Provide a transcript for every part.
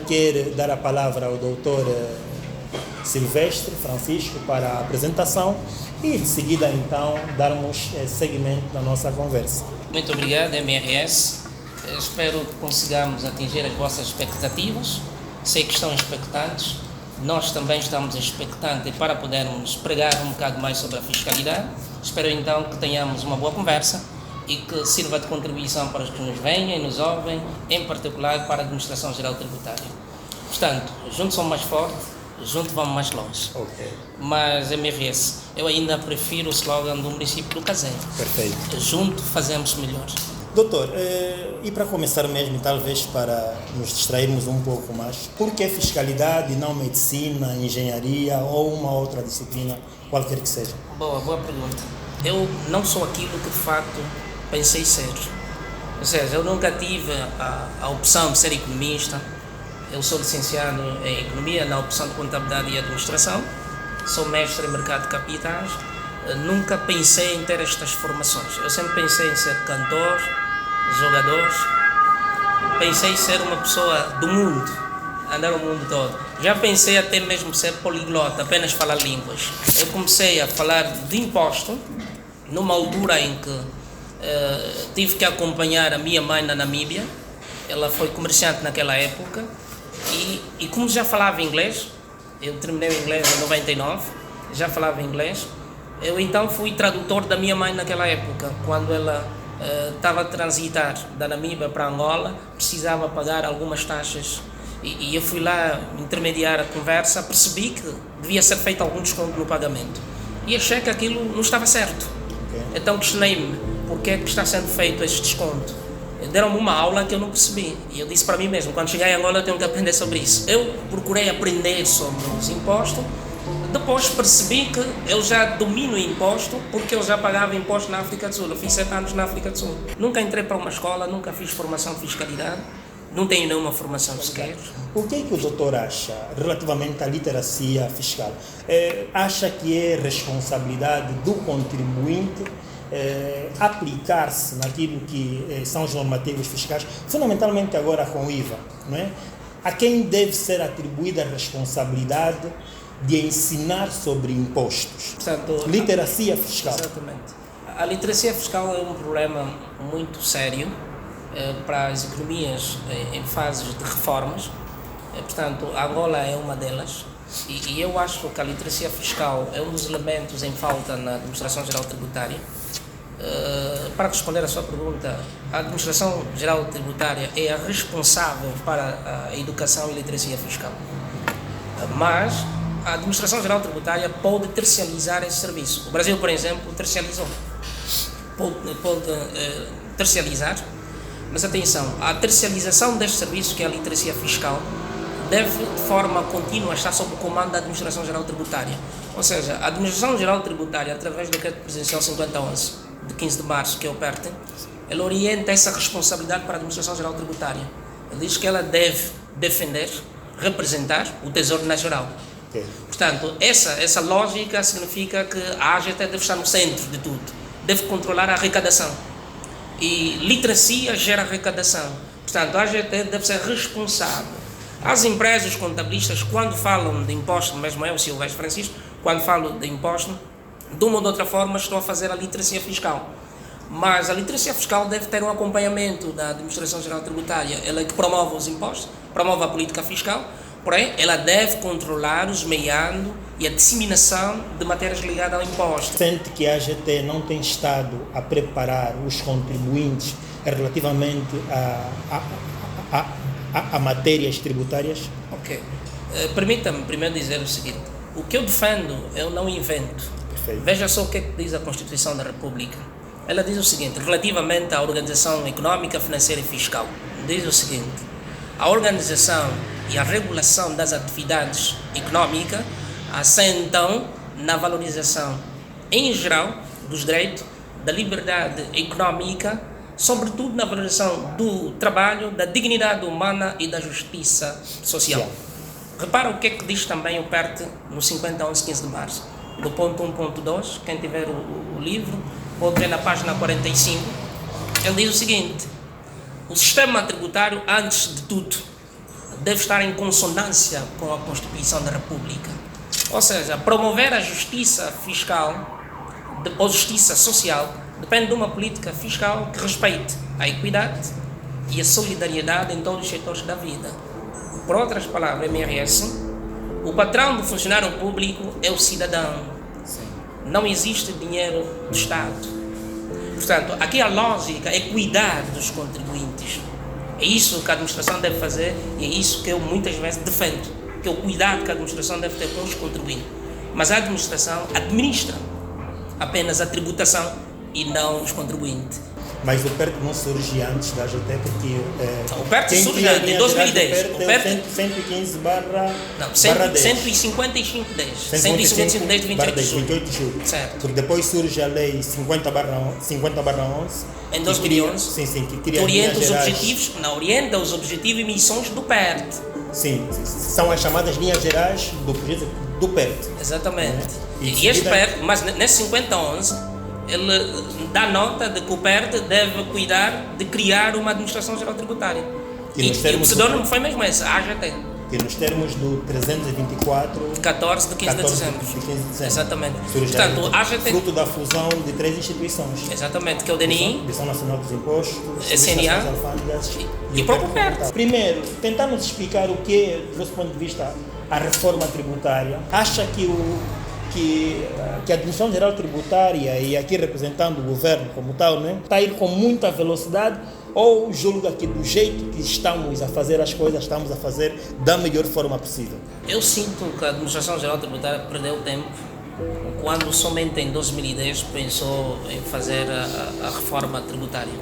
quer dar a palavra ao doutor Silvestre Francisco para a apresentação e de seguida então darmos seguimento na nossa conversa. Muito obrigado, MRS. Espero que consigamos atingir as vossas expectativas. Sei que estão expectantes. Nós também estamos expectantes para podermos pregar um bocado mais sobre a fiscalidade. Espero então que tenhamos uma boa conversa e que sirva de contribuição para os que nos veem e nos ouvem, em particular para a Administração Geral Tributária. Portanto, juntos somos mais fortes, juntos vamos mais longe. Ok. Mas, MRS, eu ainda prefiro o slogan do município do Cazé. Perfeito. Juntos fazemos melhor. Doutor, e para começar mesmo, talvez para nos distrairmos um pouco mais, por que fiscalidade e não medicina, engenharia ou uma outra disciplina, qualquer que seja? Boa pergunta. Eu não sou aquilo que de facto pensei ser. Ou seja, eu nunca tive a opção de ser economista. Eu sou licenciado em Economia na opção de Contabilidade e Administração. Sou mestre em Mercado de Capitais. Nunca pensei em ter estas formações. Eu sempre pensei em ser cantor, jogador. Pensei em ser uma pessoa do mundo, andar o mundo todo. Já pensei até mesmo ser poliglota, apenas falar línguas. Eu comecei a falar de imposto numa altura em que tive que acompanhar a minha mãe na Namíbia. Ela foi comerciante naquela época e como já falava inglês, eu terminei o inglês em 99, já falava inglês, eu então fui tradutor da minha mãe naquela época, quando ela estava a transitar da Namíbia para Angola, precisava pagar algumas taxas e eu fui lá intermediar a conversa, percebi que devia ser feito algum desconto no pagamento e achei que aquilo não estava certo. Então questionei-me, por que é que está sendo feito esse desconto? Deram-me uma aula que eu não percebi e eu disse para mim mesmo, quando chegar em Angola eu tenho que aprender sobre isso. Eu procurei aprender sobre os impostos, depois percebi que eu já domino o imposto porque eu já pagava imposto na África do Sul. Eu fiz 7 anos na África do Sul. Nunca entrei para uma escola, nunca fiz formação de fiscalidade, não tenho nenhuma formação sequer. O que é que o doutor acha relativamente à literacia fiscal? Acha que é responsabilidade do contribuinte aplicar-se naquilo que são os normativos fiscais, fundamentalmente agora com o IVA, não é? A quem deve ser atribuída a responsabilidade de ensinar sobre impostos? Portanto, literacia fiscal. Exatamente. A literacia fiscal é um problema muito sério para as economias em fases de reformas. Portanto, a Angola é uma delas e eu acho que a literacia fiscal é um dos elementos em falta na Administração Geral Tributária. Para responder à sua pergunta, a Administração Geral Tributária é a responsável para a educação e literacia fiscal. Mas a Administração Geral Tributária pode terciarizar esse serviço. O Brasil, por exemplo, terciarizou. Pode terciarizar, mas atenção, a tercialização deste serviço, que é a literacia fiscal, deve de forma contínua estar sob o comando da Administração Geral Tributária. Ou seja, a Administração Geral Tributária, através do Decreto Presidencial 5011, de 15 de março, que é o PERTE, ela orienta essa responsabilidade para a Administração Geral Tributária. Ela diz que ela deve defender, representar o Tesouro Nacional. Okay. Portanto, essa lógica significa que a AGT deve estar no centro de tudo, deve controlar a arrecadação. E literacia gera arrecadação. Portanto, a AGT deve ser responsável. As empresas contabilistas, quando falam de imposto, mesmo eu, Silvestre Francisco, quando falo de imposto, de uma ou de outra forma estou a fazer a literacia fiscal. Mas a literacia fiscal deve ter um acompanhamento da Administração Geral Tributária. Ela é que promove os impostos, promove a política fiscal, porém ela deve controlar os meiando e a disseminação de matérias ligadas ao imposto. Sente que a AGT não tem estado a preparar os contribuintes relativamente a matérias tributárias? Ok. Permita-me primeiro dizer o seguinte, o que eu defendo eu não invento. Perfeito. Veja só o que é que diz a Constituição da República. Ela diz o seguinte, relativamente à organização econômica, financeira e fiscal, diz o seguinte, a organização e a regulação das atividades econômicas assentam na valorização, em geral, dos direitos, da liberdade econômica, sobretudo na valorização do trabalho, da dignidade humana e da justiça social. Repara o que é que diz também o PERTE no 5011, 15 de março. Do ponto 1.2, quem tiver o livro, pode ver na página 45, ele diz o seguinte, o sistema tributário, antes de tudo, deve estar em consonância com a Constituição da República. Ou seja, promover a justiça fiscal ou justiça social depende de uma política fiscal que respeite a equidade e a solidariedade em todos os setores da vida. Por outras palavras, MRS, o patrão do funcionário público é o cidadão. Sim. Não existe dinheiro do Estado. Portanto, aqui a lógica é cuidar dos contribuintes. É isso que a administração deve fazer e é isso que eu muitas vezes defendo, que é o cuidado que a administração deve ter com os contribuintes. Mas a administração administra apenas a tributação e não os contribuintes. Mas o PERT não surge antes da AGT, porque... O PERT surge antes, em 2010. O PERT 115 barra... Não, 155-10. 155-10 de 28 de julho. Certo. Porque depois surge a lei 50 barra 11. Em 2011. Que orienta os objetivos, não orienta os objetivos e missões do PERT. Sim, são as chamadas linhas gerais do projeto do PERT. Exatamente. E este PERT, mas nesse 50-11, ele dá nota de que o PERT deve cuidar de criar uma administração geral tributária. E o pseudônimo foi mesmo esse, a AGT. Que nos termos do 324... 14 de 15 de dezembro. Exatamente. Portanto, a AGT... Fruto da fusão de 3 instituições. Exatamente, que é o DNI, Direção Nacional dos Impostos, SNA e o próprio PERT. Primeiro, tentar nos explicar o que é, do nosso ponto de vista, a reforma tributária. Acha que a Administração Geral Tributária, e aqui representando o governo como tal, né, está a ir com muita velocidade, ou julga que do jeito que estamos a fazer as coisas, estamos a fazer da melhor forma possível? Eu sinto que a Administração Geral Tributária perdeu tempo quando somente em 2010 pensou em fazer a reforma tributária.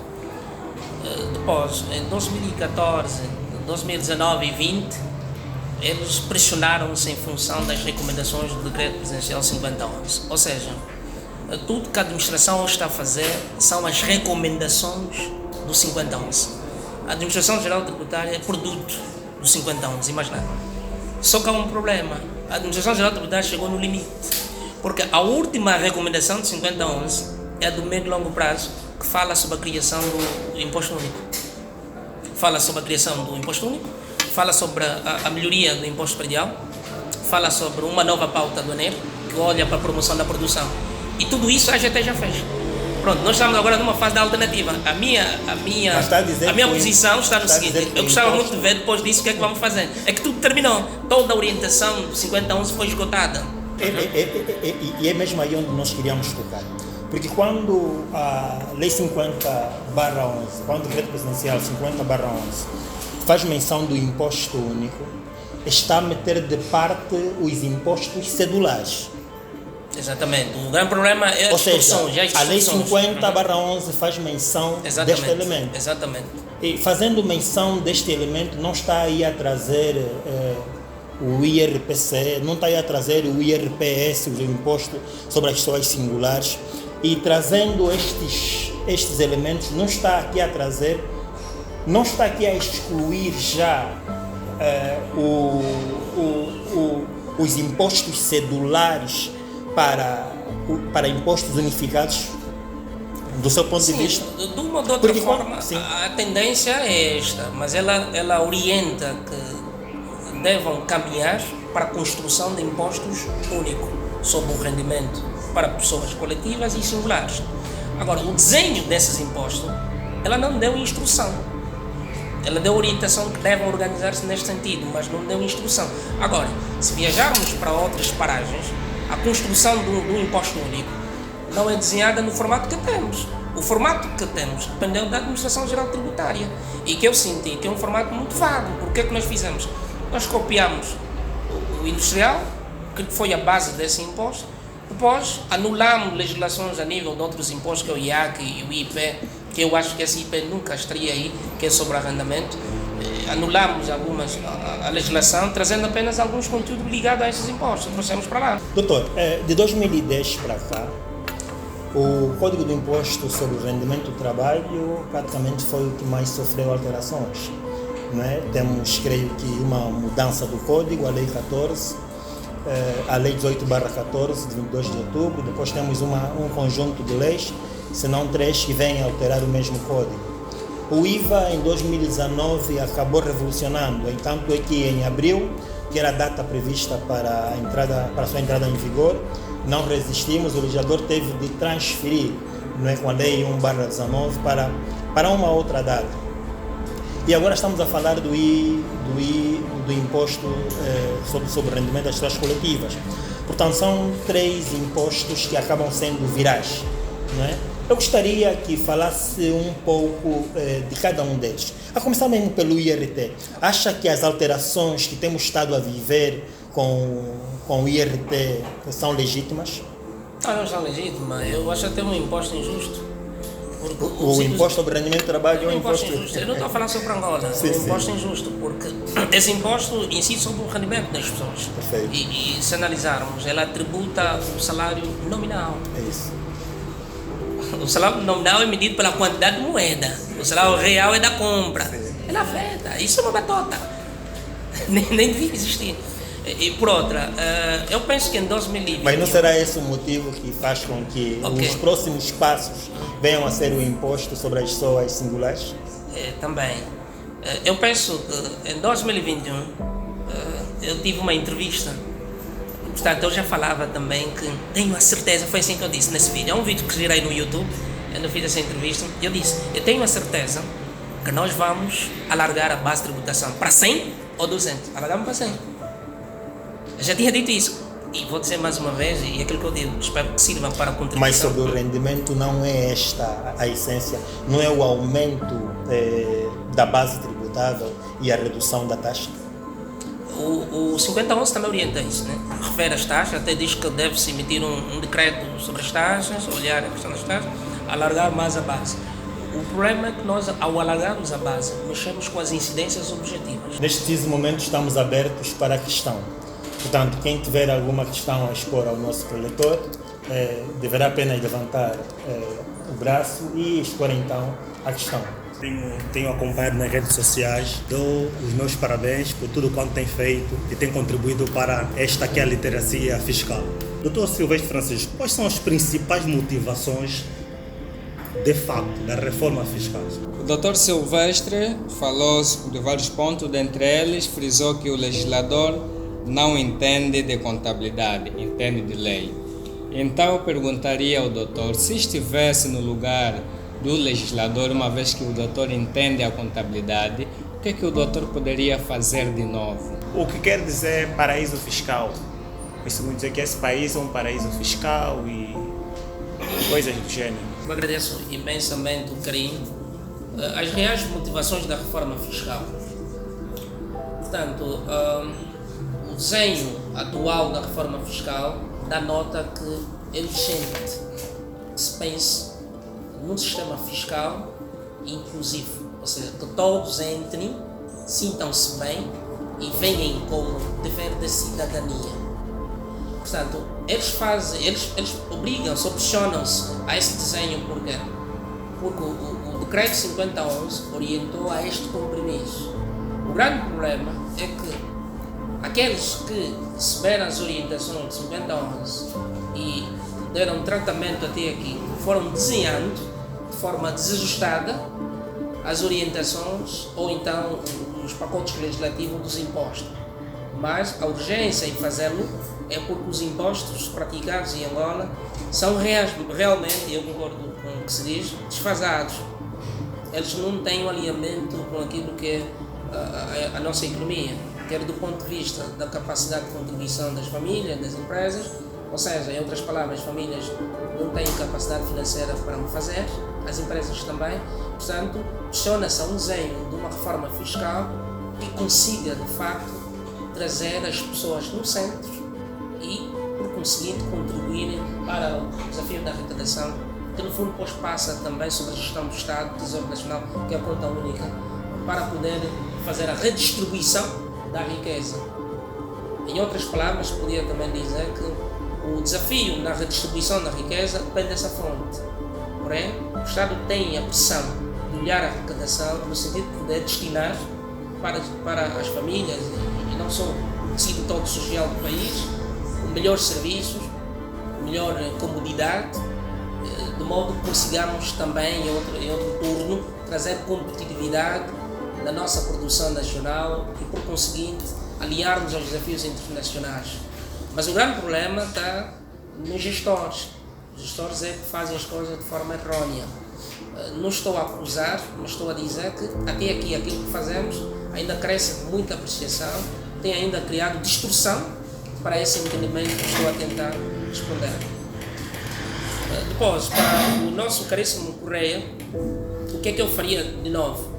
Depois, em 2014, 2019 e 2020, eles pressionaram-se em função das recomendações do Decreto Presidencial 5011. Ou seja, tudo que a administração está a fazer são as recomendações do 5011. A Administração Geral Tributária é produto do 5011 e mais nada. Só que há um problema. A Administração Geral Tributária chegou no limite. Porque a última recomendação do 5011 é a do médio e longo prazo, que fala sobre a criação do imposto único. Fala sobre a criação do imposto único, fala sobre a melhoria do imposto predial, fala sobre uma nova pauta aduaneira, que olha para a promoção da produção. E tudo isso a AGT já fez. Pronto, nós estamos agora numa fase da alternativa. A minha posição está no seguinte: eu gostava muito de ver depois disso o que é que vamos fazer. É que tudo terminou. Toda a orientação do 5011 foi esgotada. E é mesmo aí onde nós queríamos tocar. Porque quando a Lei 50/11, quando o Decreto Presidencial 50/11 faz menção do imposto único, está a meter de parte os impostos cedulares. Exatamente. O grande problema é as distorções. A Lei 50/11 faz menção deste elemento. Exatamente. E fazendo menção deste elemento, não está aí a trazer o IRPC, não está aí a trazer o IRPS, o Imposto sobre as Pessoas Singulares, e trazendo estes elementos, não está aqui a trazer, não está aqui a excluir já os impostos cedulares para impostos unificados, do seu ponto de vista? De uma ou de outra forma, a tendência é esta, mas ela orienta que devam caminhar para a construção de impostos únicos sobre o rendimento para pessoas coletivas e singulares. Agora, o desenho desses impostos, ela não deu instrução. Ela deu orientação que devem organizar-se neste sentido, mas não deu instrução. Agora, se viajarmos para outras paragens, a construção do imposto único não é desenhada no formato que temos. O formato que temos dependeu da Administração Geral Tributária e que eu senti que é um formato muito vago. Por que é que nós fizemos? Nós copiamos o industrial, que foi a base desse imposto, depois anulamos legislações a nível de outros impostos, que é o IAC e o IP, que eu acho que esse IP nunca estaria aí, que é sobre arrendamento. Anulamos a legislação, trazendo apenas alguns conteúdos ligados a esses impostos, trouxemos para lá. Doutor, de 2010 para cá, o Código do Imposto sobre o Rendimento do Trabalho praticamente foi o que mais sofreu alterações. Não é? Temos, creio que, uma mudança do Código, a Lei 14, a Lei 18/14, de 22 de outubro, depois temos um conjunto de leis, se não 3, que vêm alterar o mesmo Código. O IVA em 2019 acabou revolucionando, entanto é que em abril, que era a data prevista para a sua entrada em vigor, não resistimos, o legislador teve de transferir, não é, com a lei 1/19 para uma outra data. E agora estamos a falar do imposto sobre o rendimento das suas coletivas. Portanto, são 3 impostos que acabam sendo virais, não é? Eu gostaria que falasse um pouco de cada um deles. A começar mesmo pelo IRT. Acha que as alterações que temos estado a viver com o IRT são legítimas? Não são legítimas. Eu acho até um imposto injusto. O imposto sobre rendimento de trabalho é um imposto injusto. Eu não estou a falar sobre Angola. Sim, é um imposto injusto, porque esse imposto incide sobre o rendimento das pessoas. Perfeito. E se analisarmos, ela tributa o salário nominal. É isso. O salário nominal é medido pela quantidade de moeda. O salário real é da compra. Ela afeta. Isso é uma batota. Nem devia existir. E por outra, eu penso que em 2020... Mas não será esse o motivo que faz com que os próximos passos venham a ser o imposto sobre as pessoas singulares? Também. Eu penso que em 2021 eu tive uma entrevista. Portanto, eu já falava também que tenho a certeza, foi assim que eu disse nesse vídeo. É um vídeo que girei no YouTube, eu fiz essa entrevista. Eu disse, eu tenho a certeza que nós vamos alargar a base de tributação para 100 ou 200. Alargamos para 100. Eu já tinha dito isso. E vou dizer mais uma vez, e aquilo que eu digo, espero que sirva para a contribuição. Mas sobre o rendimento não é esta a essência, não é o aumento da base tributável e a redução da taxa? O 5011 também orienta isso, né? Refere às taxas, até diz que deve-se emitir um decreto sobre as taxas, olhar a questão das taxas, alargar mais a base. O problema é que nós, ao alargarmos a base, mexemos com as incidências objetivas. Neste preciso momento estamos abertos para a questão. Portanto, quem tiver alguma questão a expor ao nosso preletor, deverá apenas levantar o braço e expor então a questão. Tenho acompanhado nas redes sociais, dou os meus parabéns por tudo quanto tem feito e tem contribuído para esta que é a literacia fiscal. Dr. Silvestre Francisco, quais são as principais motivações de facto da reforma fiscal? O Dr. Silvestre falou de vários pontos, dentre eles frisou que o legislador não entende de contabilidade, entende de lei. Então eu perguntaria ao doutor, se estivesse no lugar do legislador, uma vez que o doutor entende a contabilidade, o que é que o doutor poderia fazer de novo? O que quer dizer paraíso fiscal? Costumo dizer que esse país é um paraíso fiscal e coisas do gênero. Eu agradeço imensamente o carinho, as reais motivações da reforma fiscal. Portanto, o desenho atual da reforma fiscal dá nota que é urgente que se pense num sistema fiscal inclusivo, ou seja, que todos entrem, sintam-se bem e venham como dever da cidadania. Portanto, eles obrigam-se, opcionam-se a esse desenho porque o decreto 5011 orientou a este compromisso. O grande problema é que aqueles que receberam as orientações de 5011 e deram tratamento até aqui, foram desenhando de forma desajustada as orientações ou então os pacotes legislativos dos impostos. Mas a urgência em fazê-lo é porque os impostos praticados em Angola são realmente, eu concordo com o que se diz, desfasados. Eles não têm um alinhamento com aquilo que é a nossa economia, quer do ponto de vista da capacidade de contribuição das famílias, das empresas, ou seja, em outras palavras, as famílias não têm capacidade financeira para o fazer, as empresas também. Portanto, questiona-se um desenho de uma reforma fiscal que consiga, de facto, trazer as pessoas no centro e, por conseguinte, contribuírem para o desafio da arrecadação, que no fundo depois passa também sobre a gestão do Estado, do Tesouro Nacional, que é a conta única, para poder fazer a redistribuição da riqueza. Em outras palavras, podia também dizer que o desafio na redistribuição da riqueza depende dessa fonte. Porém, o Estado tem a pressão de olhar a arrecadação no sentido de poder destinar para as famílias e não só o tecido todo social do país, melhores serviços, melhor comodidade de modo que consigamos também, em outro turno, trazer competitividade na nossa produção nacional e, por conseguinte, aliarmos aos desafios internacionais. Mas o grande problema está nos gestores. Os gestores é que fazem as coisas de forma errônea. Não estou a acusar, mas estou a dizer que até aqui aquilo que fazemos ainda cresce com muita apreciação, tem ainda criado distorção para esse entendimento que estou a tentar responder. Depois, para o nosso caríssimo Correia, o que é que eu faria de novo?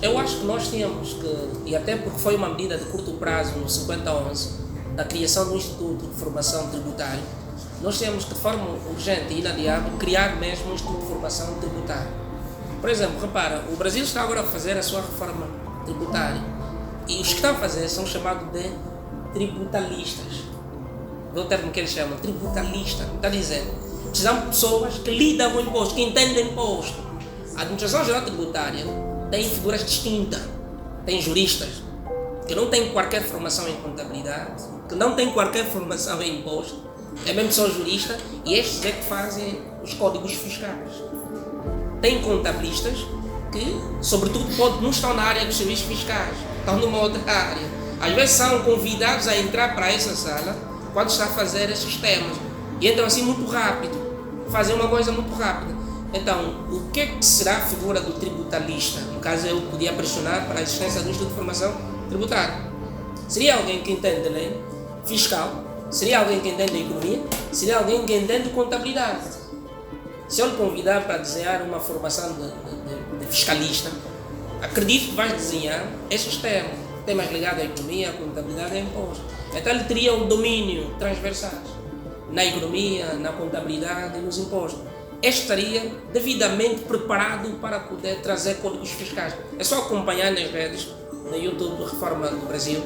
Eu acho que nós temos que, e até porque foi uma medida de curto prazo no 5011, da criação do Instituto de Formação Tributária, nós temos que, de forma urgente e inadiável, criar mesmo um Instituto de Formação Tributária. Por exemplo, repara, o Brasil está agora a fazer a sua reforma tributária e os que estão a fazer são chamados de tributalistas. Vê o termo que eles chamam, tributalista. Está dizendo, precisamos de pessoas que lidam com o imposto, que entendem o imposto. A Administração Geral Tributária tem figuras distintas. Tem juristas que não têm qualquer formação em contabilidade, que não têm qualquer formação em imposto, é mesmo só jurista, e estes é que fazem os códigos fiscais. Tem contabilistas que, sobretudo, não estão na área dos serviços fiscais, estão numa outra área. Às vezes são convidados a entrar para essa sala quando está a fazer esses temas, e entram assim muito rápido, fazem uma coisa muito rápida. Então, o que é que será a figura do tributalista? No caso, eu podia pressionar para a existência do Instituto de Formação Tributária. Seria alguém que entende de lei fiscal, seria alguém que entende de economia, seria alguém que entende de contabilidade. Se eu lhe convidar para desenhar uma formação de fiscalista, acredito que vai desenhar esses temas ligados à economia, à contabilidade e ao imposto. Então ele teria um domínio transversal na economia, na contabilidade e nos impostos. Este estaria devidamente preparado para poder trazer códigos fiscais. É só acompanhar nas redes, no YouTube do Reforma do Brasil.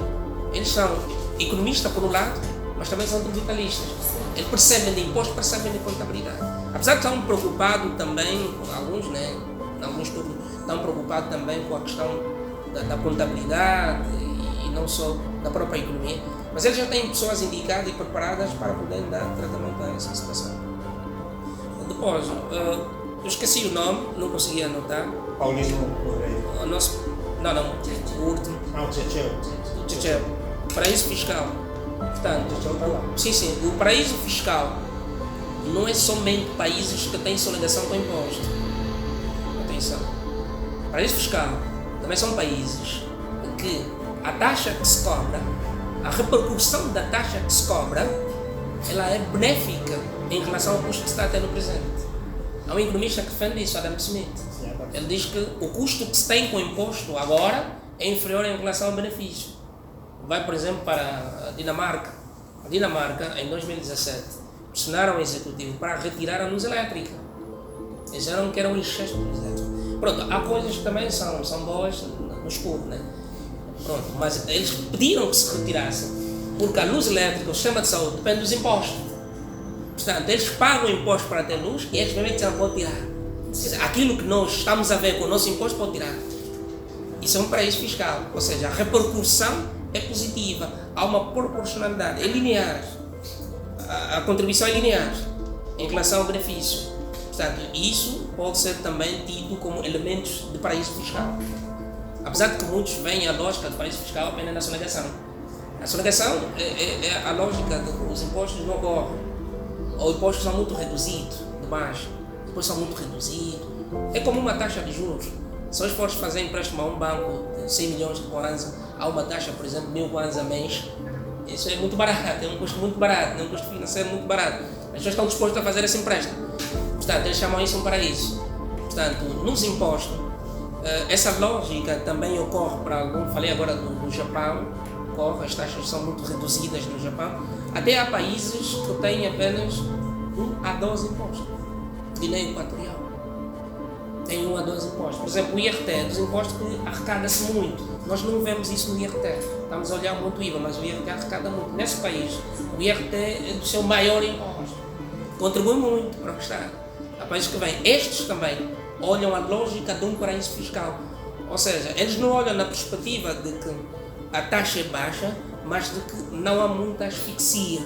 Eles são economistas por um lado, mas também são tributalistas. Eles percebem de imposto, percebem de contabilidade. Apesar de estar preocupados também, alguns, né, em alguns turnos, estão preocupados também com a questão da contabilidade e não só da própria economia, mas eles já têm pessoas indicadas e preparadas para poderem dar tratamento a essa situação. Depois, eu esqueci o nome, não consegui anotar. Paulino Correia. O nosso, não, o último. O Tchê. Paraíso fiscal. Portanto, sim, o paraíso fiscal não é somente países que têm sonegação com imposto. Atenção. Paraíso fiscal também são países que a taxa que se cobra, a repercussão da taxa que se cobra, ela é benéfica em relação ao custo que se está a ter no presente. Há um economista que defende isso, Adam Smith. Ele diz que o custo que se tem com o imposto agora é inferior em relação ao benefício. Vai, por exemplo, para a Dinamarca. A Dinamarca, em 2017, pressionaram o executivo para retirar a luz elétrica. Eles disseram que era um excesso de luz elétrica. Pronto, há coisas que também são boas no escuro, né? Pronto, mas eles pediram que se retirasse, porque a luz elétrica, o sistema de saúde, depende dos impostos. Portanto, eles pagam imposto para ter luz e eles mesmo disseram, pode tirar. Aquilo que nós estamos a ver com o nosso imposto, pode tirar. Isso é um paraíso fiscal, ou seja, a repercussão é positiva, há uma proporcionalidade, é linear. A contribuição é linear em relação ao benefício. Portanto, isso pode ser também tido como elementos de paraíso fiscal. Apesar de que muitos veem a lógica do paraíso fiscal apenas na sonegação. A sonegação é a lógica de que os impostos não ocorrem. Ou impostos são muito reduzidos, de baixo. Depois são muito reduzidos. É como uma taxa de juros. Se hoje fores fazer empréstimo a um banco de 100 milhões de kwanza, há uma taxa, por exemplo, 1000 kwanza a mês, isso é muito barato, é um custo muito barato, é um custo financeiro muito barato. As pessoas estão dispostas a fazer esse empréstimo. Portanto, eles chamam isso um paraíso. Portanto, nos impostos, essa lógica também ocorre para alguns, falei agora do Japão, ocorre, as taxas são muito reduzidas no Japão. Até há países que têm apenas 1 a 12 impostos. Guiné Equatorial tem 1 a 12 impostos. Por exemplo, o IRT é dos impostos que arrecada-se muito. Nós não vemos isso no IRT. Estamos a olhar muito o IVA, mas o IRT arrecada muito. Nesse país, o IRT é do seu maior imposto. Contribui muito para o Estado. Há países que vêm. Estes também olham a lógica de um paraíso fiscal. Ou seja, eles não olham na perspectiva de que a taxa é baixa, mas de que não há muita asfixia.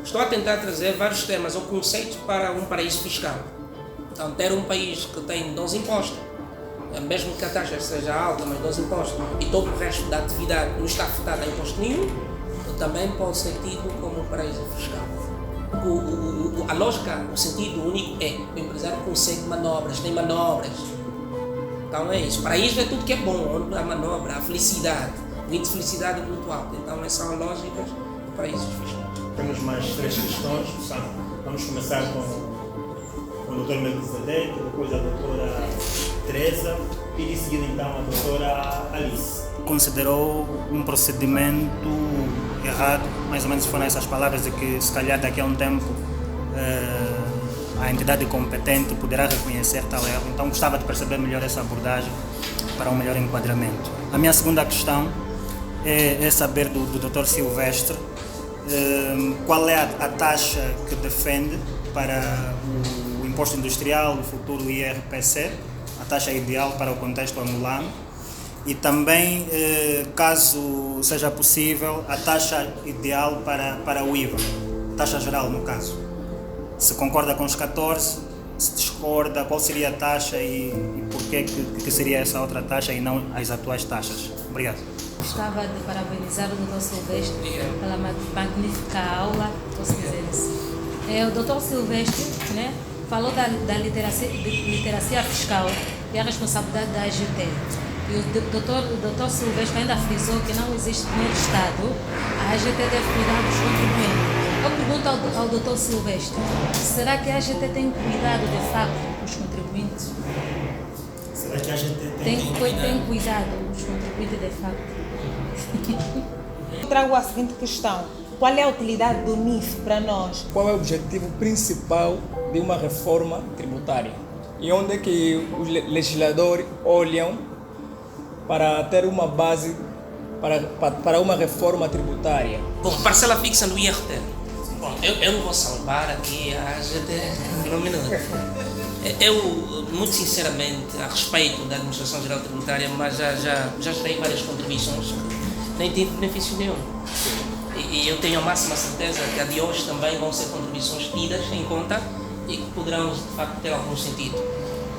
estou a tentar trazer vários temas ou conceitos para um paraíso fiscal. Então, ter um país que tem 12 impostos, mesmo que a taxa seja alta, mas 12 impostos, e todo o resto da atividade não está afetada a imposto nenhum, também pode ser tido como um paraíso fiscal. A lógica, o sentido único é que o empresário consegue manobras, tem manobras. Então é isso. Paraíso é tudo que é bom, onde há manobra, há felicidade. O índice de felicidade é muito alto. Então essas são lógicas do paraíso fiscal. Temos mais 3 questões. Vamos começar com o Dr. Melquisedeque, depois a doutora Teresa e de seguida então a doutora Alice. Considerou um procedimento errado, mais ou menos foram essas palavras, de que se calhar daqui a um tempo a entidade competente poderá reconhecer tal erro. Então gostava de perceber melhor essa abordagem para um melhor enquadramento. A minha segunda questão é saber do Dr. Silvestre qual é a taxa que defende para o imposto industrial, o futuro IRPC, a taxa ideal para o contexto angolano, e também, caso seja possível, a taxa ideal para o IVA, taxa geral no caso. Se concorda com os 14, se discorda, qual seria a taxa e porquê que seria essa outra taxa e não as atuais taxas? Obrigado. Gostava de parabenizar o Dr. Silvestre pela magnífica aula, posso dizer assim. O Dr. Silvestre, né, falou da literacia fiscal e a responsabilidade da AGT. E o Dr. Silvestre ainda frisou que não existe dinheiro do Estado, a AGT deve cuidar dos contribuintes. Eu pergunto ao Dr. Silvestre, será que a AGT tem cuidado de facto dos contribuintes? Será que a AGT tem cuidado dos contribuintes de facto? Eu trago a seguinte questão: qual é a utilidade do NIF para nós? Qual é o objetivo principal de uma reforma tributária? E onde é que os legisladores olham para ter uma base para uma reforma tributária? Bom, parcela fixa no IRT. Bom, eu não vou salvar aqui a AGT por um minuto. Eu, muito sinceramente, a respeito da Administração Geral Tributária, mas já gerei várias contribuições, nem tive benefício nenhum. E eu tenho a máxima certeza que a de hoje também vão ser contribuições tidas em conta e que poderão, de facto, ter algum sentido.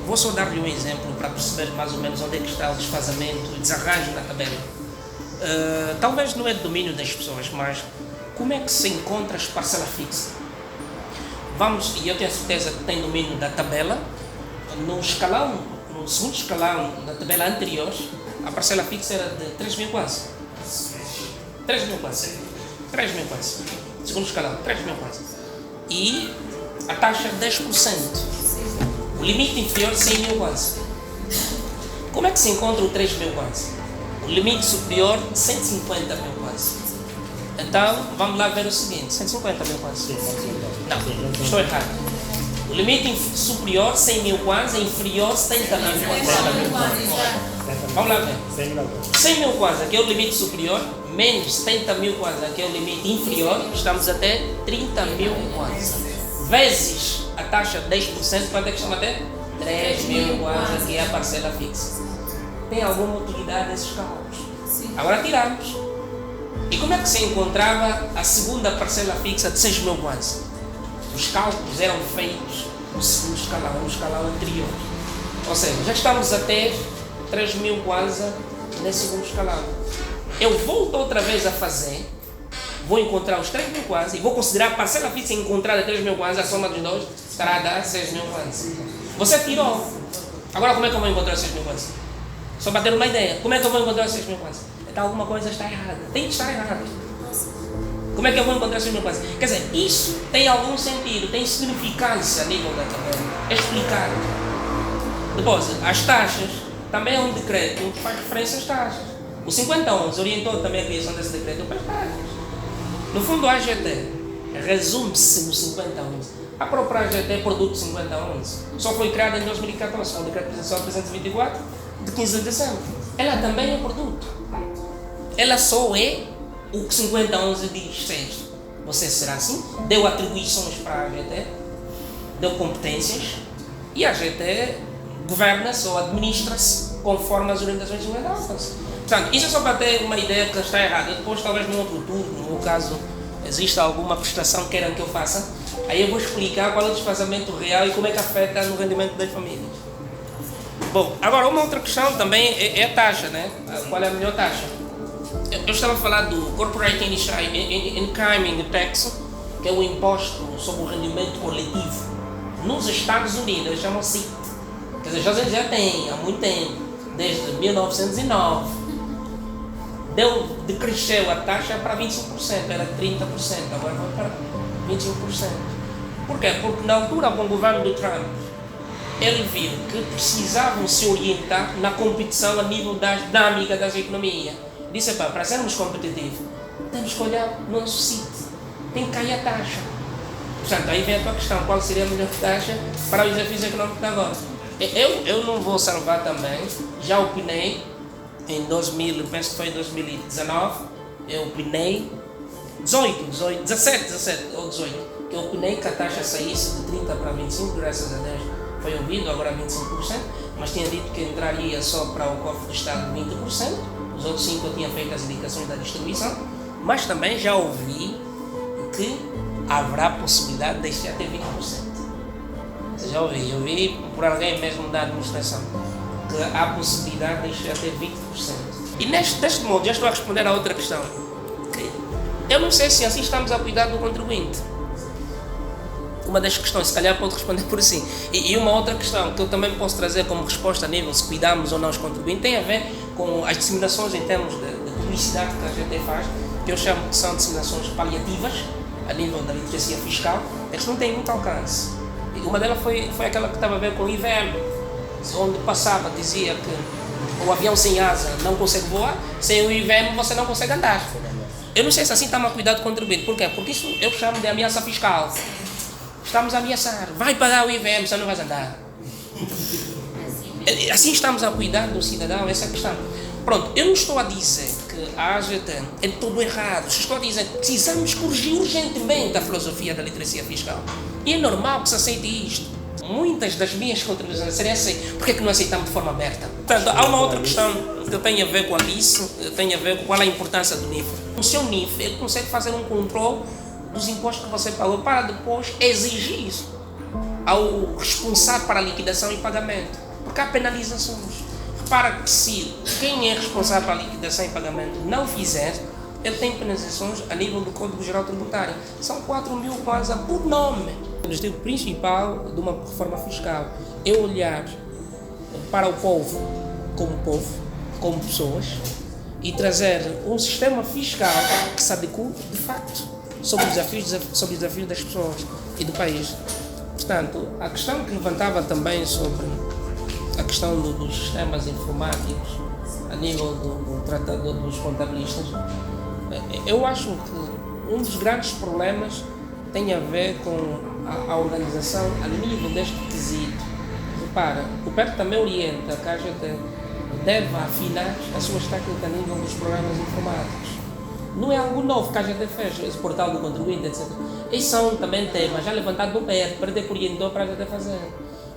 Vou só dar-lhe um exemplo para perceber mais ou menos onde é que está o desfazamento e desarranjo na tabela. Talvez não é de domínio das pessoas, mas como é que se encontra as parcelas fixas? Vamos, e eu tenho a certeza que tem domínio da tabela, no escalão, no segundo escalão da tabela anterior, a parcela fixa era de 3 mil quase. 3 mil quase. 3 mil quase. Segundo escalão, 3 mil quase. E a taxa 10%. O limite inferior 100 mil quase. Como é que se encontra o 3 mil quase? O limite superior 150 mil quase. Então, vamos lá ver o seguinte, 150 mil quase. Não, estou errado. O limite superior 100 mil quase, inferior 70 mil quase. Vamos lá ver. 100 mil quase, aqui é o limite superior, menos 70 mil quase, aqui é o limite inferior, estamos até 30 mil quase. Vezes a taxa de 10%, quanto é que estamos até? 3 mil quase, aqui é a parcela fixa. Tem alguma utilidade esses cálculos? Agora tiramos. E como é que se encontrava a segunda parcela fixa de 6 mil quase? Os cálculos eram feitos no segundo escalão, no escalão anterior. Ou seja, já estamos até 3 mil quase nesse segundo escalão. Eu volto outra vez a fazer, vou encontrar os 3 mil quase e vou considerar a parcela fixa encontrada 3 mil quase, a soma dos dois estará a dar 6 mil quase. Você tirou. Agora como é que eu vou encontrar 6 mil quase? Só para ter uma ideia, como é que eu vou encontrar 6 mil quase? Então alguma coisa está errada, tem que estar errado. Como é que eu vou encontrar 6 mil quase? Quer dizer, isso tem algum sentido, tem significância a nível da tabela, é explicado. Depois, as taxas, também é um decreto que faz referência às taxas. O 5011 orientou também a criação desse decreto para as taxas. No fundo, a AGT resume-se no 5011. A própria AGT é produto 5011. Só foi criada em 2014, com o decreto presidencial 324, de 15 de dezembro. Ela também é produto. Ela só é o que 5011 diz ser. Você será assim? Deu atribuições para a AGT, deu competências, e a AGT governa-se ou administra-se conforme as orientações de 5011. Portanto, isso é só para ter uma ideia que está errada. Depois, talvez num outro turno, no caso existe alguma prestação que queiram que eu faça, aí eu vou explicar qual é o desfazamento real e como é que afeta no rendimento das famílias. Bom, agora uma outra questão também é a taxa, né? Qual é a melhor taxa? Eu estava a falar do Corporate Income Tax, que é o imposto sobre o rendimento coletivo. Nos Estados Unidos chamam CIT. Quer dizer, já tem há muito tempo, desde 1909. Decresceu a taxa para 25%, era 30%, agora vai para 25%. Por quê? Porque na altura, com o governo do Trump, ele viu que precisavam se orientar na competição a nível da dinâmica das economias. Disse, para sermos competitivos, temos que olhar o nosso sítio, tem que cair a taxa. Portanto, aí vem a tua questão, qual seria a melhor taxa para os desafios econômicos de agora? Eu não vou salvar também, já opinei, em 2000, penso que foi em 2019, eu opinei, 17 ou 18, que eu opinei que a taxa saísse de 30 para 25, graças a Deus foi ouvido, agora 25%, mas tinha dito que entraria só para o cofre do Estado 20%, os outros 5% eu tinha feito as indicações da distribuição, mas também já ouvi que haverá possibilidade de deixar até 20%. Já ouvi por alguém mesmo da administração, que há possibilidade de deixar até 20%. E deste modo, já estou a responder a outra questão. Eu não sei se assim estamos a cuidar do contribuinte. Uma das questões, se calhar pode responder por assim. E uma outra questão que eu também posso trazer como resposta a nível se cuidamos ou não os contribuintes, tem a ver com as disseminações em termos de publicidade que a gente faz, que eu chamo que são disseminações paliativas, a nível da literacia fiscal, eles não têm muito alcance. E uma delas foi aquela que estava a ver com o IVM, onde passava, dizia que o avião sem asa não consegue voar, sem o IVM você não consegue andar. Eu não sei se assim estamos a cuidar do contribuinte. Por quê? Porque isso eu chamo de ameaça fiscal. Estamos a ameaçar, vai pagar o IVM, você não vai andar. Assim estamos a cuidar do cidadão, essa é a questão. Pronto, eu não estou a dizer que a AGT é todo errado, estou a dizer que precisamos corrigir urgentemente a filosofia da literacia fiscal. E é normal que se aceite isto. Muitas das minhas contribuições seriam assim, por que não aceitamos de forma aberta? Portanto, há uma outra questão que tem a ver com isso, tem a ver com qual é a importância do NIF. O seu NIF, ele consegue fazer um controle dos impostos que você pagou para depois exigir isso ao responsável para a liquidação e pagamento. Porque há penalizações. Repara que se quem é responsável para a liquidação e pagamento não fizer, ele tem penalizações a nível do Código Geral Tributário. São 4.000 kwanza por nome. O objetivo principal de uma reforma fiscal é olhar para o povo, como pessoas, e trazer um sistema fiscal que se adeque de facto sobre os desafios das pessoas e do país. Portanto, a questão que levantava também sobre a questão dos sistemas informáticos a nível do tratado dos contabilistas, eu acho que um dos grandes problemas tem a ver com a organização a nível deste quesito. Repara, o PEC também orienta que a gente deve afinar as suas técnicas a nível dos programas informáticos. Não é algo novo que a gente fez, esse portal do contribuinte, etc. Esses são também temas já levantados no PEC, para ter que orientou para a gente fazer.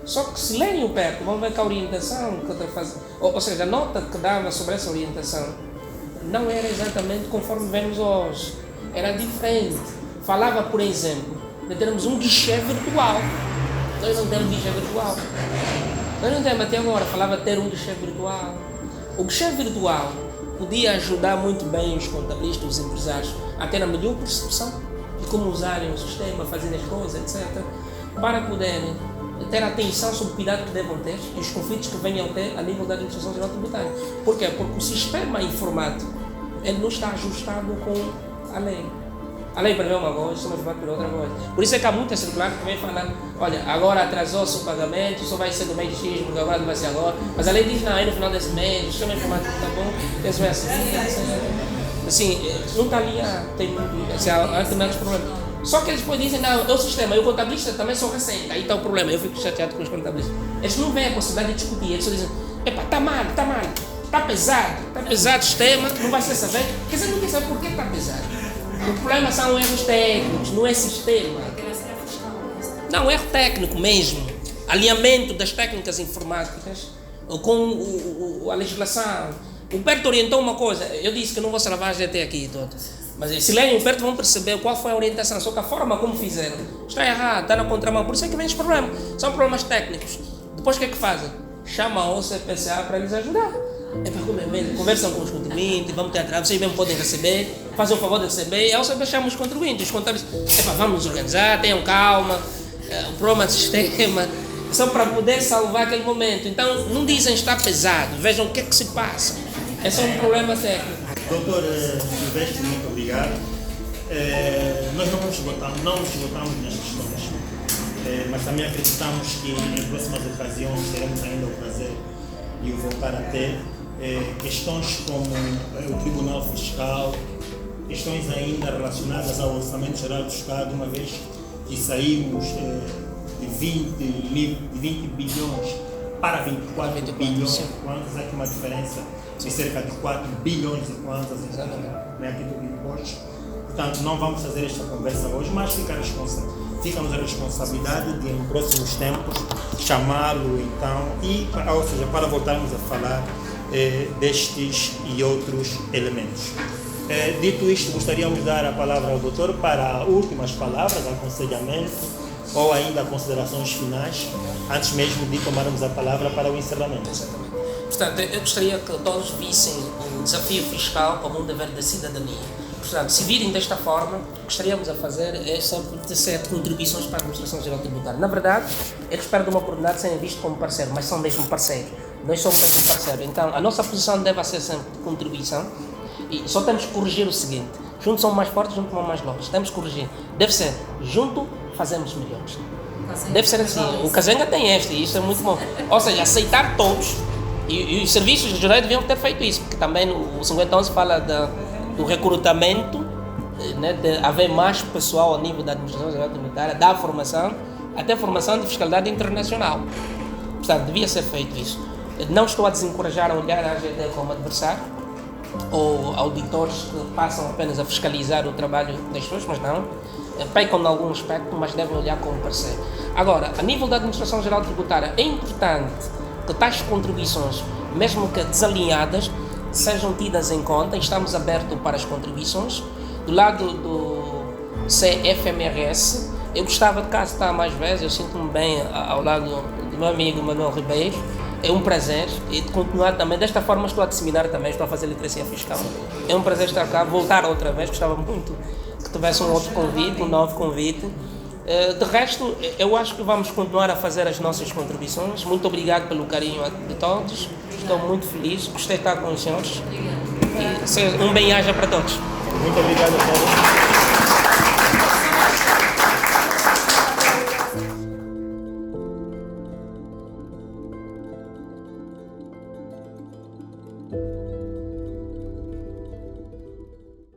Só que se lerem o PEC, vão ver que a orientação que está fazendo, ou seja, a nota que dava sobre essa orientação não era exatamente conforme vemos hoje, era diferente. Falava, por exemplo, de termos um guichê virtual. Nós não temos guichê virtual. Nós não temos até agora, falava de ter um guichê virtual. O guichê virtual podia ajudar muito bem os contabilistas, os empresários, a ter a melhor percepção de como usarem o sistema, fazerem as coisas, etc., para poderem ter atenção sobre o cuidado que devem ter e os conflitos que venham a ter a nível da administração geral tributária. Por quê? Porque o sistema informático ele não está ajustado com a lei. A lei prevê uma coisa, o sistema informático prevê outra coisa. Por isso é que há muita circular que vem falando, olha, agora atrasou-se o pagamento, só vai ser do mês X, porque agora não vai ser agora. Mas a lei diz, não, aí no final desse mês, o sistema informático está bom, esse vai ser assim, não está alinhado, tem muito, assim, há determinados problemas. Só que eles depois dizem, não, é o sistema, e o contabilista também só recente, aí está o problema, eu fico chateado com os contabilistas. Eles não veem a possibilidade de discutir, eles só dizem, epa, está mal, está pesado o sistema, não vai ser saber. Quer dizer, não quer saber por que está pesado. O problema são erros técnicos, não é sistema. Não, erro técnico mesmo. Alinhamento das técnicas informáticas com a legislação. O PERT orientou uma coisa, eu disse que não vou salvar até aqui todo. Mas se lerem perto vão perceber qual foi a orientação, só que a forma como fizeram está errada, está na contramão, por isso é que vem os problemas. São problemas técnicos. Depois o que é que fazem? Chamam o CPCA para eles ajudar. Conversam com os contribuintes, vamos ter atraso, vocês mesmo podem receber, fazem o favor de receber, e aí você chama os contribuintes, os contábeis, vamos nos organizar, tenham calma, o problema do sistema, só para poder salvar aquele momento. Então não dizem está pesado, vejam o que é que se passa. Esse é um problema técnico. Doutor Silvestre, muito obrigado. Nós não nos esgotamos nas questões, mas também acreditamos que em próximas ocasiões teremos ainda o prazer de o voltar a ter. Questões como o Tribunal Fiscal, questões ainda relacionadas ao Orçamento Geral do Estado, uma vez que saímos de 20 bilhões para 24 bilhões de kwanzas, há aqui uma diferença de cerca de 4 bilhões de kwanzas em título de impostos. Portanto, não vamos fazer esta conversa hoje, mas fica-nos a responsabilidade de, em próximos tempos, chamá-lo então, ou seja, para voltarmos a falar destes e outros elementos. Dito isto, gostaríamos de dar a palavra ao doutor para últimas palavras, aconselhamento ou ainda considerações finais, antes mesmo de tomarmos a palavra para o encerramento. Exatamente. Portanto, eu gostaria que todos vissem o desafio fiscal como um dever da cidadania. Portanto, se virem desta forma, gostaríamos a fazer sempre de ser contribuições para a Administração Geral Tributária. Na verdade, eles perdem uma oportunidade de serem vistos como parceiro, mas são mesmo parceiros. Nós somos mesmo parceiros. Então, a nossa posição deve ser sempre de contribuição e só temos que corrigir o seguinte: juntos somos mais fortes, juntos somos mais loucos. Temos que corrigir. Deve ser, junto fazemos melhores. Deve ser assim. O Kazenga tem e isso é muito bom. Ou seja, aceitar todos. E os serviços regionais deviam ter feito isso, porque também o 5011 fala do recrutamento, né, de haver mais pessoal ao nível da Administração Geral Tributária, da formação, até a formação de fiscalidade internacional. Portanto, devia ser feito isso. Não estou a desencorajar a olhar a AGD como adversário, ou auditores que passam apenas a fiscalizar o trabalho das pessoas, mas não. Pecam em algum aspecto, mas devem olhar como parceiro. Agora, a nível da Administração Geral Tributária, é importante que tais contribuições, mesmo que desalinhadas, sejam tidas em conta. Estamos abertos para as contribuições. Do lado do CFMRS, eu gostava de cá estar mais vezes, eu sinto-me bem ao lado do meu amigo Manuel Ribeiro. É um prazer e de continuar também. Desta forma estou a disseminar também, estou a fazer literacia fiscal. É um prazer estar cá, voltar outra vez, gostava muito que tivesse um outro convite, um novo convite. De resto, eu acho que vamos continuar a fazer as nossas contribuições. Muito obrigado pelo carinho de todos. Estou muito feliz, gostei de estar com os senhores. E um bem-aja para todos. Muito obrigado a todos.